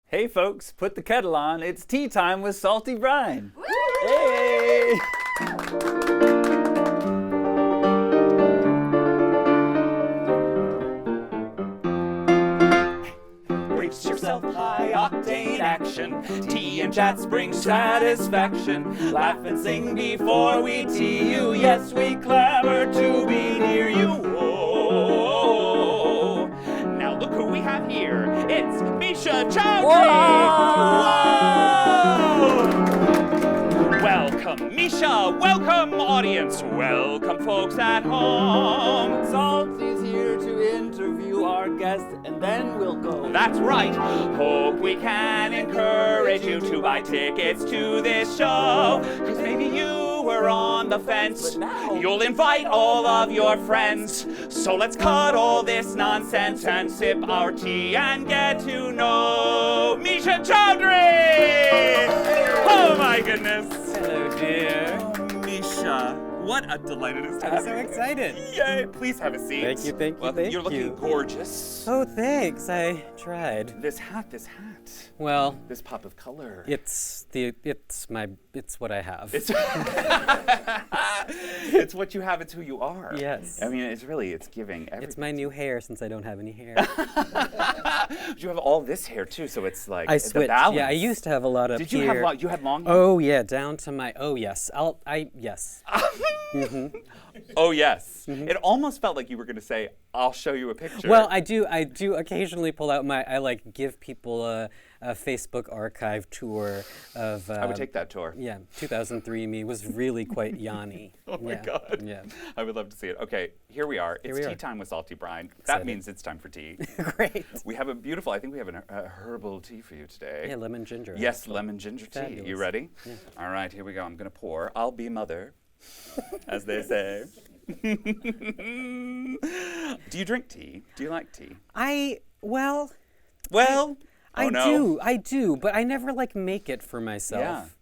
Hey folks, put the kettle on. It's tea time with Salty Brine. Hey! Brace yourself, high octane action. Tea and chats bring satisfaction. Laugh and sing before we tea you. Yes, we clamor to be near you. Whoa. Now look who we have here. It's Misha Chowdhury. Whoa. Welcome, Misha. Welcome, audience. Welcome, folks at home. Salty's here to interview our guest, and then we'll go. That's right. Hope we can encourage you to buy tickets to this show. Cause maybe you were on the fence. But now you'll invite all of your friends. So let's cut all this nonsense and sip our tea and get to know Misha Chowdhury! Oh my goodness. Hello, dear. Oh, Misha. What a delight it is to have you. I'm so excited. Yay, please have a seat. Thank you, thank you, Well, thank you're looking you. gorgeous. Oh, thanks. I tried. This hat. Well, This pop of color. it's what I have. It's it's what you have, it's who you are. Yes. I mean, it's giving everything. It's my new hair since I don't have any hair. You have all this hair too, so it's like I the switched. balance. Yeah, I used to have a lot up Did here. you have long? You had long hair? Oh yeah, down to my. Oh yes. Yes. Oh yes. It almost felt like you were going to say, "I'll show you a picture." Well, I do occasionally pull out my. I like give people a Facebook archive tour of. I would take that tour. Yeah, 2003 me was really quite Yanni. Oh my God. Yeah. I would love to see it. Okay, here we are. It's we tea are. time with Salty Brine. That Excited. means it's time for tea. Great. We have a beautiful, I think we have a herbal tea for you today. Yeah, lemon ginger. Yes, lemon ginger tea. Fabulous. You ready? Yeah. All right, here we go. I'm going to pour. I'll be mother, as they say. Do you drink tea? Do you like tea? Well, Well, I do, but I never make it for myself.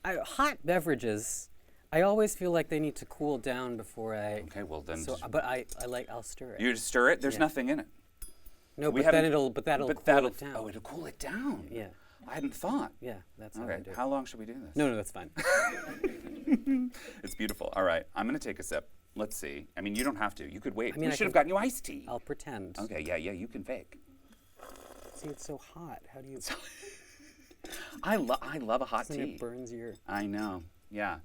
Yeah. Hot beverages, I always feel like they need to cool down before I. Okay, well then. But I'll stir it. You just stir it? There's Yeah. nothing in it. No, we but haven't- that'll cool it down. Oh, it'll cool it down. Yeah, I hadn't thought. yeah, that's how I Okay, do it. how long should we do this? No, that's fine. It's beautiful. All right, I'm going to take a sip. Let's see. I mean, you don't have to. You could wait. I mean, We I should have can- gotten you iced tea. I'll pretend. Okay, yeah, you can fake. See, it's so hot. How do you? I love a hot Something tea. that burns your. I know. Yeah.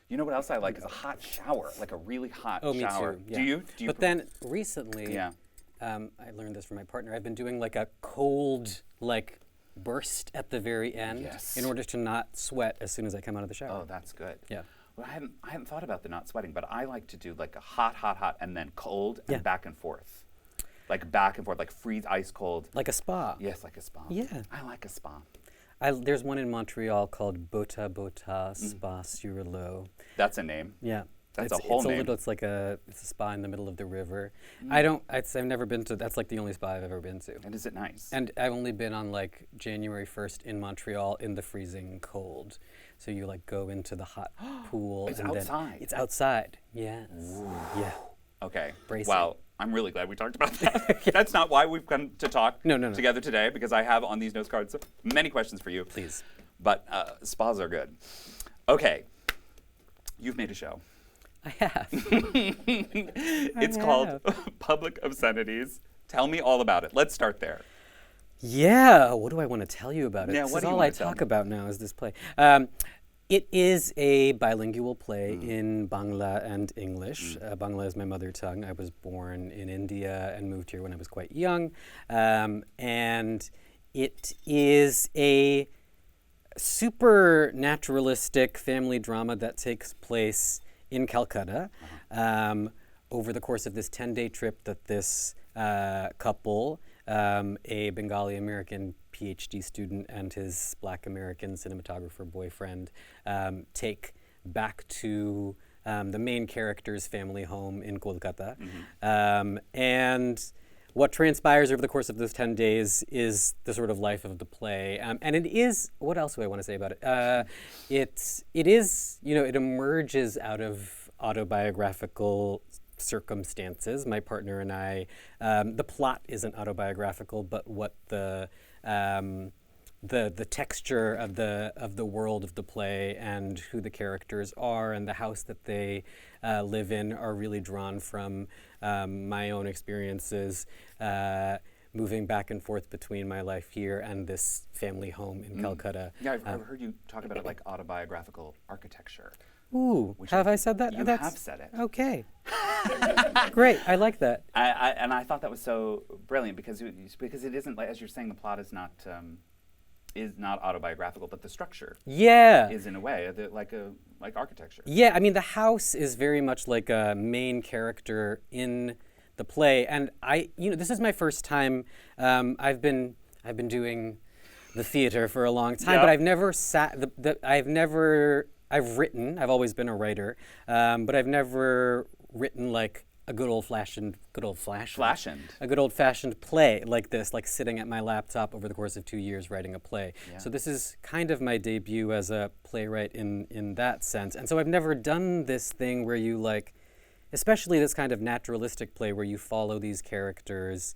You know what else I like is a hot shower, like a really hot Oh, me shower. too. Yeah. Do you? But then recently, Yeah. I learned this from my partner. I've been doing a cold burst at the very end Yes. in order to not sweat as soon as I come out of the shower. Oh, that's good. Yeah. Well, I hadn't thought about the not sweating, but I like to do like a hot, and then cold and Yeah. back and forth. Like back and forth, like freeze ice cold. Like a spa. Yes, like a spa. Yeah. I like a spa. There's one in Montreal called Bota Spa sur l'eau. That's a name. Yeah. That's it's, a whole it's name. Little, it's a spa in the middle of the river. Mm. I've never been to, that's the only spa I've ever been to. And is it nice? And I've only been on January 1st in Montreal in the freezing cold. So you go into the hot pool. It's and outside. Then it's outside. Yes. Yeah. Okay. Bracing. Well, I'm really glad we talked about that. That's not why we've come to talk No. together today, because I have on these notes cards many questions for you. Please. But spas are good. Okay. You've made a show. I have. It's called Public Obscenities. Tell me all about it. Let's start there. Yeah. What do I want to tell you about it? Yeah, This what is do you all wanna I tell talk me? about now is this play. It is a bilingual play in Bangla and English. Bangla is my mother tongue. I was born in India and moved here when I was quite young. And it is a super naturalistic family drama that takes place in Calcutta over the course of this 10-day trip that this couple, a Bengali American PhD student and his Black American cinematographer boyfriend, take back to the main character's family home in Kolkata. And what transpires over the course of those 10 days is the sort of life of the play. And it is, what else do I want to say about it? It emerges out of autobiographical circumstances. My partner and I, the plot isn't autobiographical, but what the texture of the world of the play and who the characters are and the house that they live in are really drawn from my own experiences moving back and forth between my life here and this family home in Calcutta. Yeah, I've heard you talk about it like autobiographical architecture. Ooh, have I said that? You have said it. Okay. Great, I like that. And I thought that was so brilliant because it isn't, like, as you're saying, the plot is not autobiographical, but the structure is in a way like architecture. Yeah, I mean the house is very much like a main character in the play, and this is my first time. I've been doing the theater for a long time, but I've never I've written. I've always been a writer, but I've never written like a good old fashioned play like this, like sitting at my laptop over the course of 2 years writing a play. Yeah. So this is kind of my debut as a playwright in that sense. And so I've never done this thing where you like, especially this kind of naturalistic play where you follow these characters,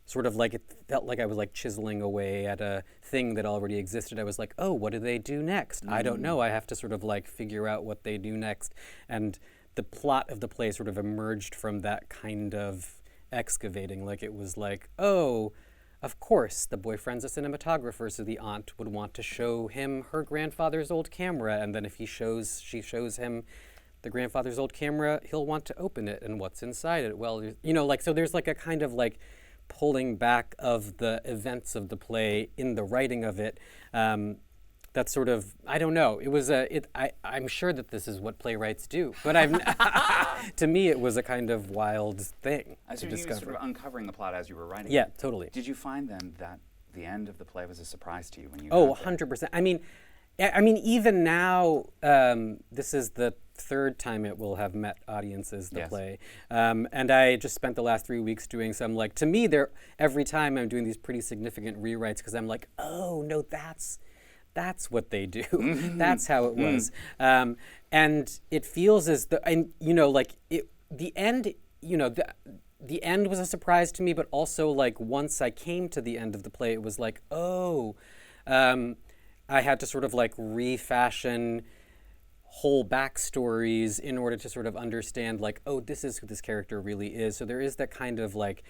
sort of like it felt like I was like chiseling away at a thing that already existed. I was like, oh, what do they do next? I don't know. I have to sort of like figure out what they do next. And the plot of the play sort of emerged from that kind of excavating. Like it was like, oh, of course, the boyfriend's a cinematographer, so the aunt would want to show him her grandfather's old camera, and then if she shows him the grandfather's old camera, he'll want to open it, and what's inside it? Well, so there's like a kind of like pulling back of the events of the play in the writing of it. That's sort of, I don't know. It was I'm sure that this is what playwrights do, but to me it was a kind of wild thing to discover. You were sort of uncovering the plot as you were writing it. Yeah, totally. Did you find then that the end of the play was a surprise to you when you? Oh, 100%. I mean, even now, this is the third time it will have met audiences, the play. And I just spent the last 3 weeks doing some, like, to me, every time I'm doing these pretty significant rewrites because I'm like, oh, no, that's what they do. That's how it was. And it feels as though, the end, the end was a surprise to me, but also like once I came to the end of the play, it was like, oh, I had to sort of like refashion whole backstories in order to sort of understand like, oh, this is who this character really is. So there is that kind of like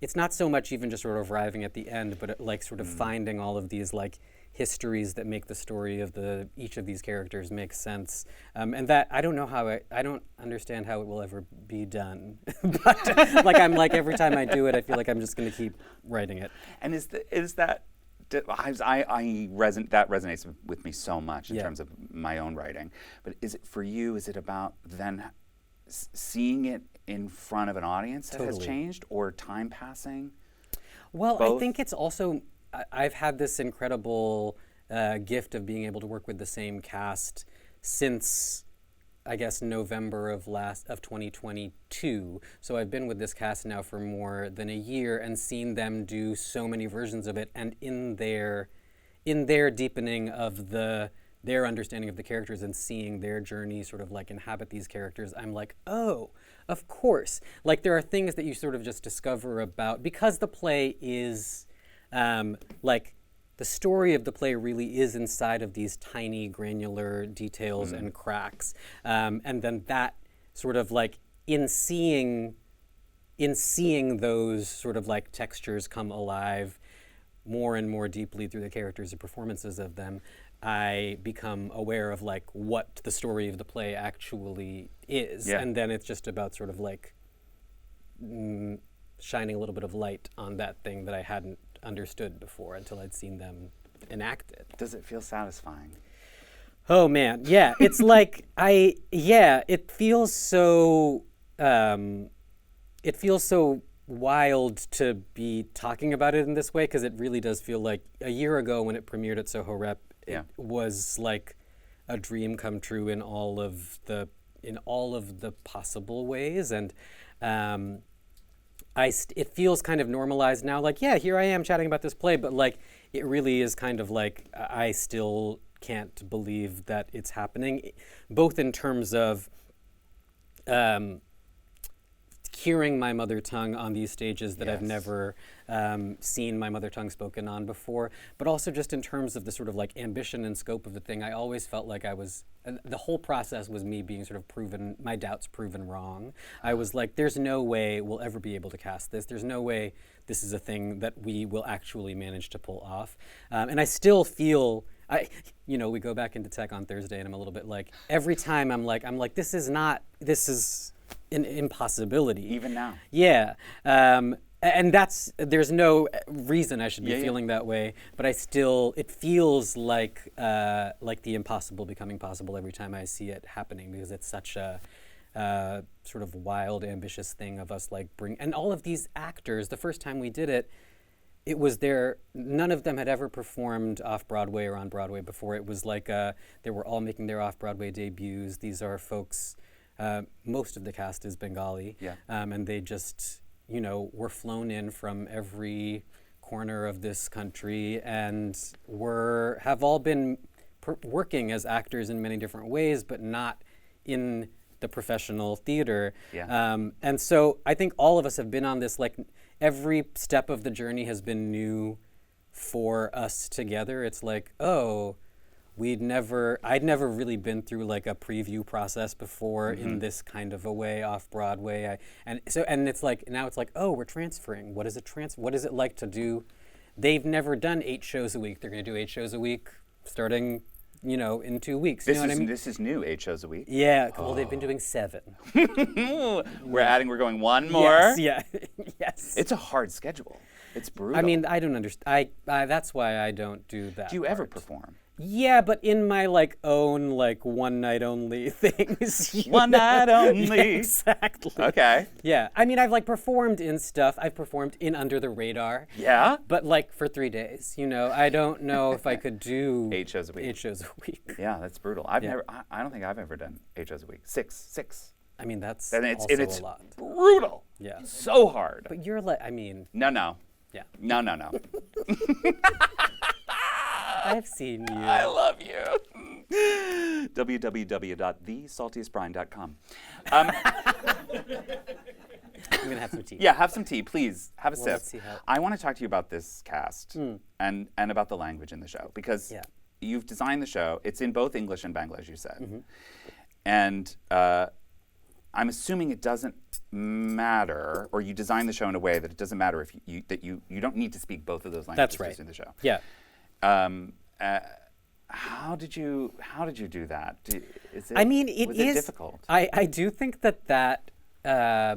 it's not so much even just sort of arriving at the end, but like sort of finding all of these like histories that make the story of each of these characters make sense. And that I don't know how I don't understand how it will ever be done. But like I'm like every time I do it, I feel like I'm just going to keep writing it. And that resonates with me so much in terms of my own writing. But is it for you? Is it about then seeing it in front of an audience that has changed, or time passing? Well, Both? I think it's also I've had this incredible gift of being able to work with the same cast since I guess November of 2022. So I've been with this cast now for more than a year and seen them do so many versions of it, and in their deepening of their understanding of the characters and seeing their journey sort of like inhabit these characters, I'm like, oh, of course. Like there are things that you sort of just discover about, because the play is like the story of the play really is inside of these tiny granular details and cracks. And then that sort of like in seeing those sort of like textures come alive more and more deeply through the characters and performances of them, I become aware of like what the story of the play actually is. Yeah. And then it's just about sort of like shining a little bit of light on that thing that I hadn't understood before until I'd seen them enact it. Does it feel satisfying? Oh man, yeah. It's like it feels so wild to be talking about it in this way, because it really does feel like a year ago when it premiered at Soho Rep, it was like a dream come true in all of the possible ways, and it feels kind of normalized now. Like, yeah, here I am chatting about this play, but like it really is kind of like I still can't believe that it's happening, both in terms of hearing my mother tongue on these stages that I've Yes. never seen my mother tongue spoken on before, but also just in terms of the sort of like ambition and scope of the thing, I always felt like the whole process was me being sort of my doubts proven wrong. I was like, there's no way we'll ever be able to cast this. There's no way this is a thing that we will actually manage to pull off. And I still feel, we go back into tech on Thursday and I'm a little bit like, every time I'm like, this is an impossibility. Even now. Yeah. And there's no reason I should be feeling that way, but it feels like the impossible becoming possible every time I see it happening, because it's such a sort of wild, ambitious thing of us and all of these actors, the first time we did it, it was none of them had ever performed off-Broadway or on Broadway before. It was like they were all making their off-Broadway debuts. These are folks, most of the cast is Bengali, and they just, were flown in from every corner of this country and have all been working as actors in many different ways, but not in the professional theater. Yeah. And so I think all of us have been on this, like, every step of the journey has been new for us together. It's like, I'd never really been through like a preview process before in this kind of a way off Broadway. And it's like, now it's like, we're transferring. What is it like to do? They've never done 8 shows a week. They're going to do 8 shows a week starting, in 2 weeks. This you know what I mean? This is new, 8 shows a week. Yeah, well, they've been doing 7. We're going 1 more. Yes, yeah, yes. It's a hard schedule. It's brutal. I mean, I don't understand. That's why I don't do that. Do you ever part. perform? Yeah, but in my own one night only things. One night only. Yeah, exactly. Okay. Yeah, I mean, I've performed in stuff. I've performed in Under the Radar. Yeah. But for 3 days. I don't know if I could do 8 shows a week. 8 shows a week. Yeah, that's brutal. I don't think I've ever done 8 shows a week. 6. I mean, that's it's a lot. Brutal. Yeah. So hard. But you're I mean. No. Yeah. No. I've seen you. I love you. www.thesaltiestbrine.com. I'm gonna have some tea. Yeah, have some tea, please. Have a sip. Let's see how. I want to talk to you about this cast and about the language in the show, because you've designed the show. It's in both English and Bangla, as you said, and I'm assuming it doesn't matter, or you designed the show in a way that it doesn't matter if you don't need to speak both of those languages. That's right. Just in the show. Yeah. How did you do that? Was it difficult? I do think that how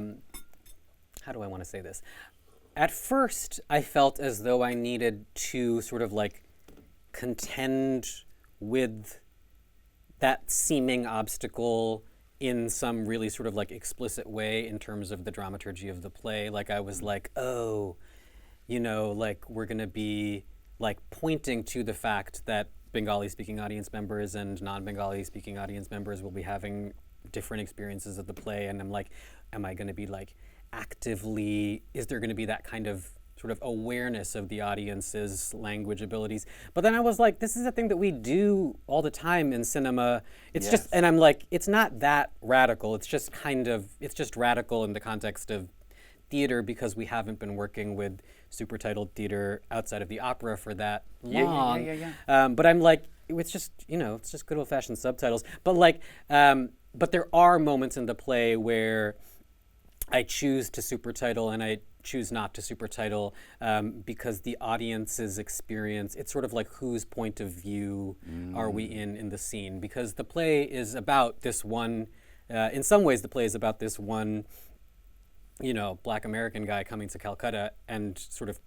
do I want to say this? At first, I felt as though I needed to sort of contend with that seeming obstacle in some really sort of explicit way in terms of the dramaturgy of the play. I was we're going to be pointing to the fact that Bengali-speaking audience members and non-Bengali-speaking audience members will be having different experiences of the play, and I'm am I going to be actively, is there going to be that kind of sort of awareness of the audience's language abilities? But then I was this is a thing that we do all the time in cinema. It's just, and I'm it's not that radical. It's just radical in the context of theater, because we haven't been working with super titled theater outside of the opera for that long. Yeah. But I'm it's just, it's just good old fashioned subtitles. But but there are moments in the play where I choose to super title and I choose not to super title, because the audience's experience, it's sort of whose point of view are we in the scene? Because the play is about this one, in some ways the play is about this one Black American guy coming to Calcutta and sort of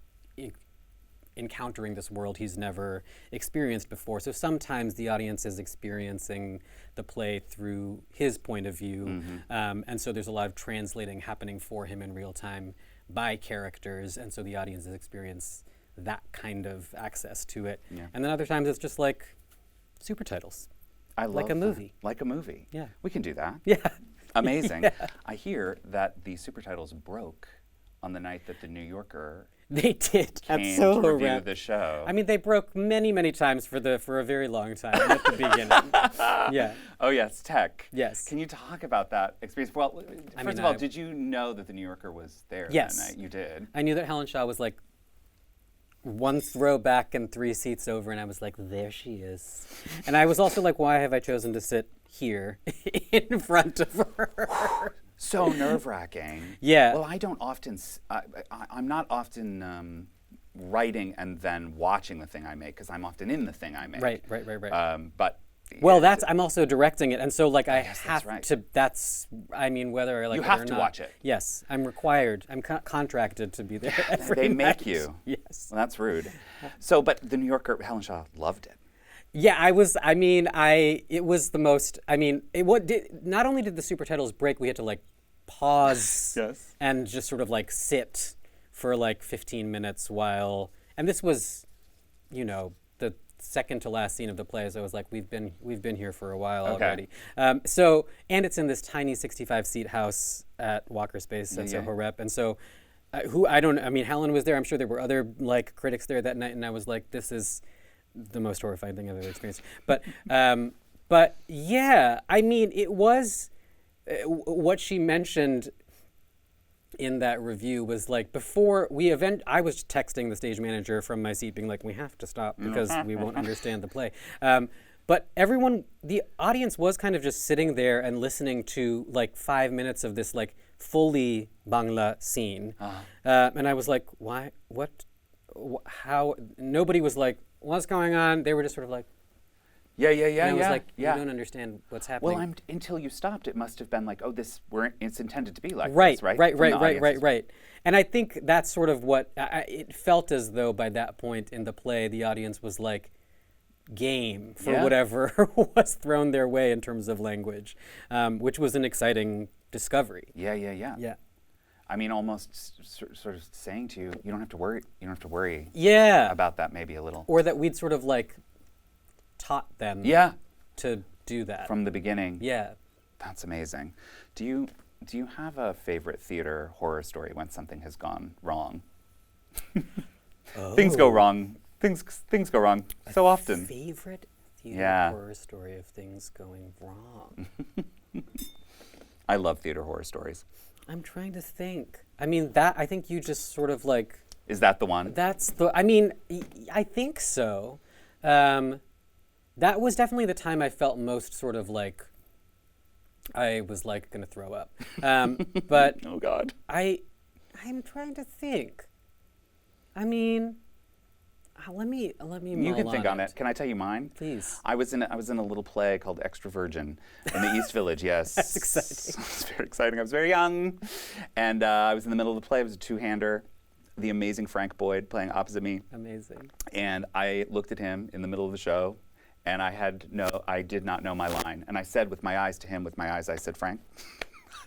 encountering this world he's never experienced before. So sometimes the audience is experiencing the play through his point of view, and so there's a lot of translating happening for him in real time by characters, and so the audience has experienced that kind of access to it. Yeah. And then other times it's just super titles. I love like a movie. Like a movie. Yeah. We can do that. Yeah. Amazing. Yeah. I hear that the super titles broke on the night that the New Yorker They did at came Soho to review Rep. the show. I mean, they broke many times for a very long time at the beginning. Yeah. Oh yes, tech. Yes. Can you talk about that experience? Well, first of all, did you know that the New Yorker was there Yes. that night? You did. I knew that Helen Shaw was like one throw back and 3 seats over, and I was like, there she is. And I was also like, why have I chosen to sit here in front of her? So nerve-wracking. Yeah. Well, I don't often. I'm not often writing and then watching the thing I make because I'm often in the thing I make. Right. But. Well, I'm also directing it, and so like I Yes, that's have right. to. I mean, whether I like You it have or to not. watch it. Yes, I'm required. I'm contracted to be there every They make night. you. Yes. Well, that's rude. So, but the New Yorker, Helen Shaw loved it. Yeah, I was. I mean, it was the most. I mean, not only did the super titles break, we had to like pause Yes. and just sort of like sit for like 15 minutes while. And this was, the second to last scene of the play. So I was like, we've been here for a while already. So, and it's in this tiny 65-seat house at Walker Space at Soho Rep, and so. Helen was there. I'm sure there were other like critics there that night, and I was like, this is the most horrifying thing I've ever experienced. But yeah, I mean, it was what she mentioned in that review was like before I was texting the stage manager from my seat being like, we have to stop because we won't understand the play. But the audience was kind of just sitting there and listening to like 5 minutes of this like fully Bangla scene. And I was like, why, how, nobody was like, what's going on? They were just sort of like, Yeah. and I was like, you don't understand what's happening. Well, until you stopped, it must have been like, oh, it's intended to be like Right, this, right? right. And I think that's sort of what, it felt as though by that point in the play, the audience was like game for whatever was thrown their way in terms of language, which was an exciting discovery. Yeah. I mean, almost sort of saying to you, you don't have to worry. You don't have to worry. Yeah. About that maybe a little. Or that we'd sort of like taught them. Yeah. To do that from the beginning. Yeah. That's amazing. Do you have a favorite theater horror story when something has gone wrong? Things go wrong. Things go wrong so often. Favorite theater horror story of things going wrong. I love theater horror stories. I'm trying to think. I mean, I think you just sort of like. Is that the one? I think so. That was definitely the time I felt most sort of like I was like gonna throw up. But oh God. I'm trying to think. I mean, let me. You can think on it. Can I tell you mine? Please. I was in a little play called Extra Virgin in the East Village. Yes. That's exciting. It was very exciting. I was very young, and I was in the middle of the play. It was a two-hander. The amazing Frank Boyd playing opposite me. Amazing. And I looked at him in the middle of the show, and I did not know my line. And I said with my eyes to him, I said, Frank,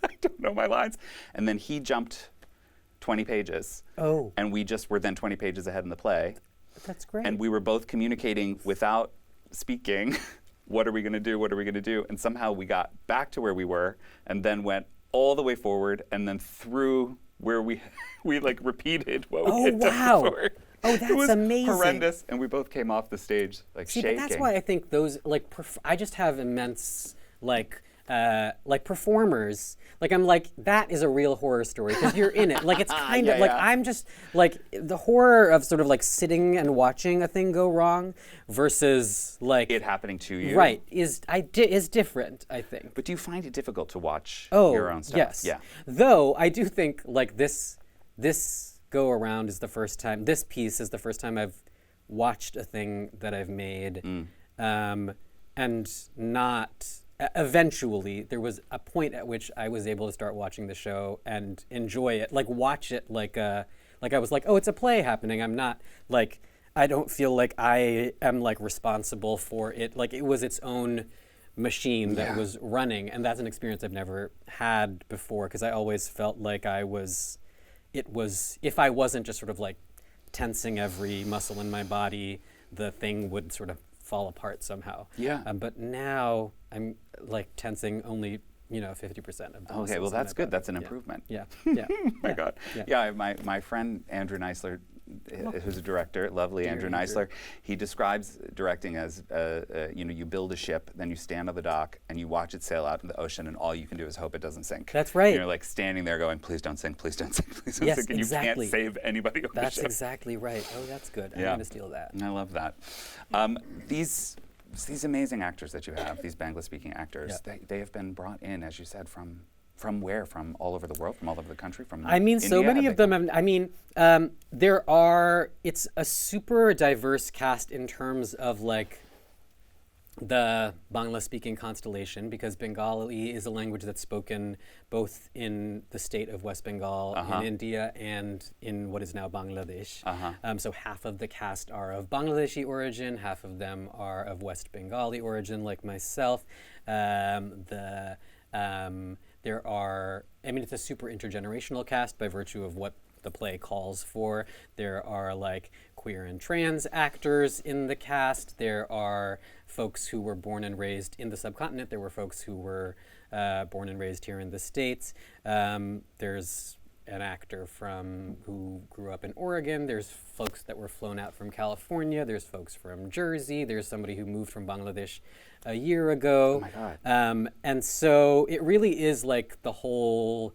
I don't know my lines. And then he jumped 20 pages. Oh. And we just were then 20 pages ahead in the play. That's great. And we were both communicating without speaking. What are we going to do? What are we going to do? And somehow we got back to where we were and then went all the way forward and then through where we like repeated what we had done before. Oh, that's it was amazing. Horrendous. And we both came off the stage like shaking. But that's why I think those like I just have immense like performers. Like I'm like that is a real horror story because you're in it. Like it's kind of like I'm just like the horror of sort of like sitting and watching a thing go wrong versus like it happening to you. Right is different, I think. But do you find it difficult to watch your own stuff? Yes. Yeah. Though I do think like this go around is the first time. This piece is the first time I've watched a thing that I've made, and not. Eventually, there was a point at which I was able to start watching the show and enjoy it, like watch it like I was like, oh, it's a play happening. I'm not like, I don't feel like I am like responsible for it. Like it was its own machine that was running, and that's an experience I've never had before because I always felt like if I wasn't just sort of like tensing every muscle in my body, the thing would sort of fall apart somehow. Yeah. But now I'm like tensing only 50% of the Okay, muscles well in that's my good. body. That's an improvement. Yeah. Yeah. Oh my God. Yeah. Yeah, my friend Andrew Neisler, who's a director, lovely Andrew Neisler, he describes directing as, you build a ship, then you stand on the dock, and you watch it sail out in the ocean, and all you can do is hope it doesn't sink. That's right. And you're like standing there going, please don't sink, please don't sink, please don't Yes, sink, and exactly. you can't save anybody on That's the ship. exactly right. Oh, that's good. I'm Yeah. going to steal that. I love that. These amazing actors that you have, these Bangla-speaking actors, they have been brought in, as you said, from where? From all over the world, from all over the country, from I mean, India? so many of them. It's a super diverse cast in terms of like the Bangla-speaking constellation, because Bengali is a language that's spoken both in the state of West Bengal, in India, and in what is now Bangladesh. So half of the cast are of Bangladeshi origin, half of them are of West Bengali origin, like myself. It's a super intergenerational cast by virtue of what the play calls for. There are like queer and trans actors in the cast. There are folks who were born and raised in the subcontinent. There were folks who were born and raised here in the States. There's an actor who grew up in Oregon. There's folks that were flown out from California. There's folks from Jersey. There's somebody who moved from Bangladesh a year ago. Oh my God. And so it really is like the whole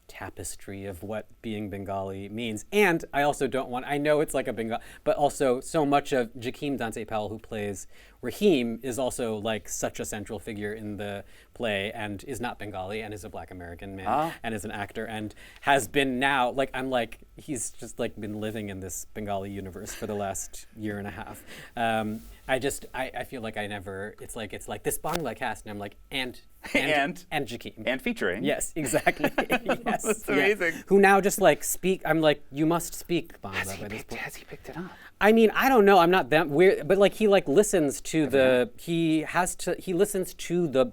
tapestry of what being Bengali means. And I also I know it's like a Bengali, but also so much of Jakim Dante Powell, who plays Rahim, is also like such a central figure in the play, and is not Bengali, and is a Black American man, and is an actor, and has been now, he's just like been living in this Bengali universe for the last year and a half. I feel like it's like this Bangla cast, and I'm like, and Jakim. And featuring. Yes, exactly. Yes. That's amazing. Who now just like speak, I'm like, you must speak Bangla by this point. Has he picked it up? I mean, I don't know, I'm not that weird, but like he like listens to he listens to the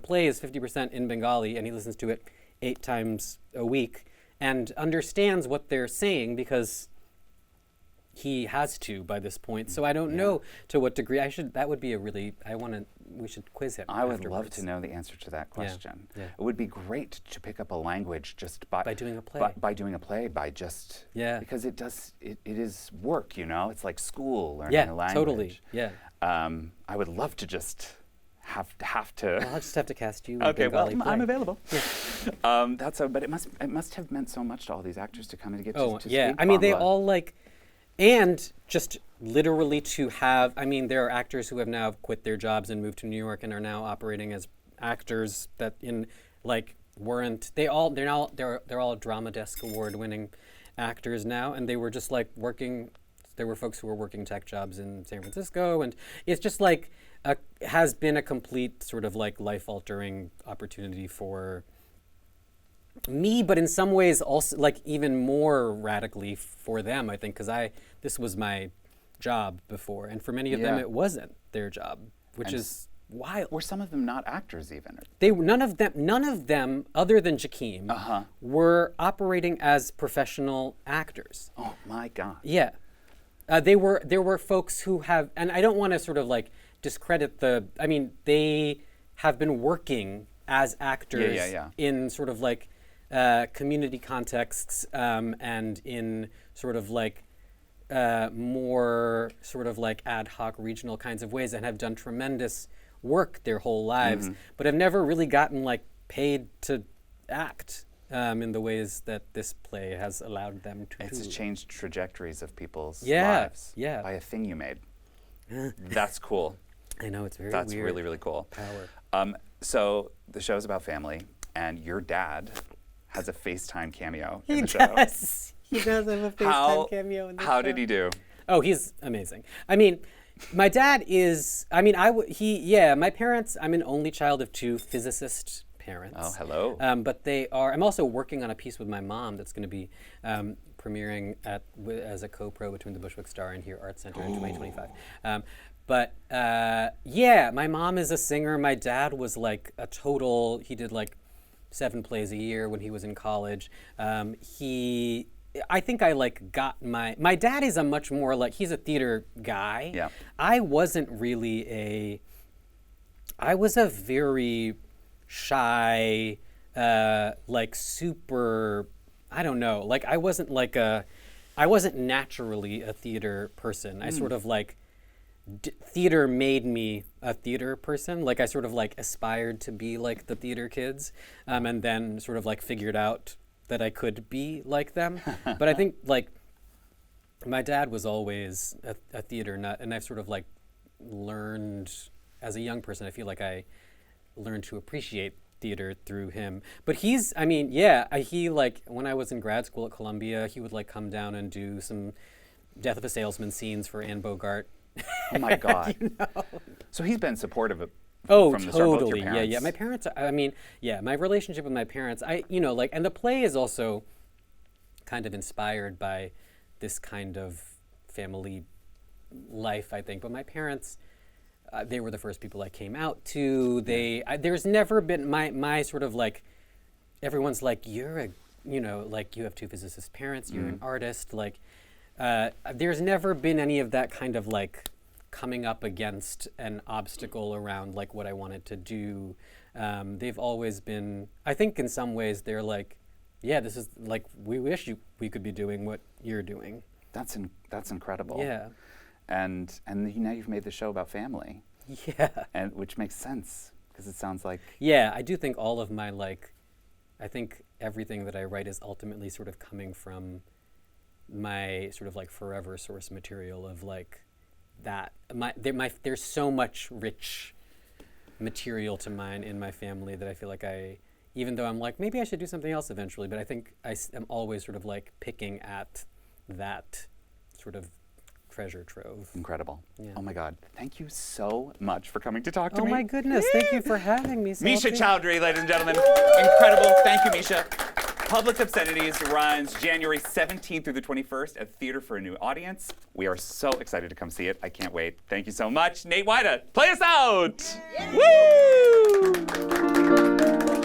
play is 50% in Bengali, and he listens to it 8 times a week and understands what they're saying because he has to by this point. So I don't know to what degree we should quiz him. I would afterwards. love to know the answer to that question. Yeah. It would be great to pick up a language just by doing a play. By doing a play, because it is work, it's like school learning a language. Totally. Yeah. I would love to just have to. I'll just have to cast you. Okay, well, play. I'm available. Yeah. But it must have meant so much to all these actors to come and get to yeah. speak I mean, they Bangla. all like, and just literally to have. I mean, there are actors who have now quit their jobs and moved to New York and are now operating as actors that weren't. They're all Drama Desk Award-winning actors now, and they were just like working. There were folks who were working tech jobs in San Francisco, and it's just like has been a complete sort of like life-altering opportunity for me, but in some ways also like even more radically for them, I think, because this was my job before, and for many of them it wasn't their job, which is wild. Were some of them not actors even? None of them, other than Jakim, were operating as professional actors. Oh my God. Yeah. There were folks who have, and I don't want to sort of like discredit they have been working as actors in sort of like community contexts and in sort of like more sort of like ad hoc regional kinds of ways, and have done tremendous work their whole lives, but have never really gotten like paid to act in the ways that this play has allowed them to. It's changed trajectories of people's lives by a thing you made. That's cool. I know, it's very That's weird. really, really cool. Power. So the show's about family, and your dad has a FaceTime cameo He in the show. does. He does have a FaceTime cameo in the show. How did he do? Oh, he's amazing. I mean, my dad is, my parents, I'm an only child of 2 physicist parents. Oh, hello. But I'm also working on a piece with my mom that's going to be premiering as a co-pro between the Bushwick Star and Here Arts Center in 2025. My mom is a singer. My dad was like he did like 7 plays a year when he was in college. I think I like got my dad is a much more like, he's a theater guy. Yeah. I wasn't really I was a very shy, like super, I don't know, like I wasn't naturally a theater person. I sort of like, theater made me a theater person. Like I sort of like aspired to be like the theater kids, and then sort of like figured out that I could be like them. But I think like my dad was always a theater nut, and I've sort of like learned as a young person, I feel like I learned to appreciate theater through him. But he's, I mean, yeah, he like, when I was in grad school at Columbia, he would like come down and do some Death of a Salesman scenes for Anne Bogart. Oh my God. You know? So he's been supportive of Oh, from the start, both your totally. Yeah, parents. yeah. My parents, I mean, yeah, my relationship with my parents, like, and the play is also kind of inspired by this kind of family life, I think. But my parents, they were the first people I came out to. There's never been my sort of like, everyone's like, you're a, like you have two physicist parents, you're an artist. Like, there's never been any of that kind of like coming up against an obstacle around like what I wanted to do. They've always been, I think in some ways they're like, yeah, this is like, we wish we could be doing what you're doing. That's incredible. Yeah. And now you've made the show about family. Yeah. And which makes sense because it sounds like. Yeah, I do think all of my I think everything that I write is ultimately sort of coming from my sort of like forever source material of like that. There's so much rich material to mine in my family that I feel like even though I'm like, maybe I should do something else eventually, but I think I'm always sort of like picking at that sort of treasure trove. Incredible. Yeah. Oh my God. Thank you so much for coming to talk to me. Oh my goodness. Thank you for having me, Salty. Misha Chowdhury, ladies and gentlemen. Incredible. Thank you, Misha. Public Obscenities runs January 17th through the 21st at Theater for a New Audience. We are so excited to come see it. I can't wait. Thank you so much. Nate Wida, play us out. Woo!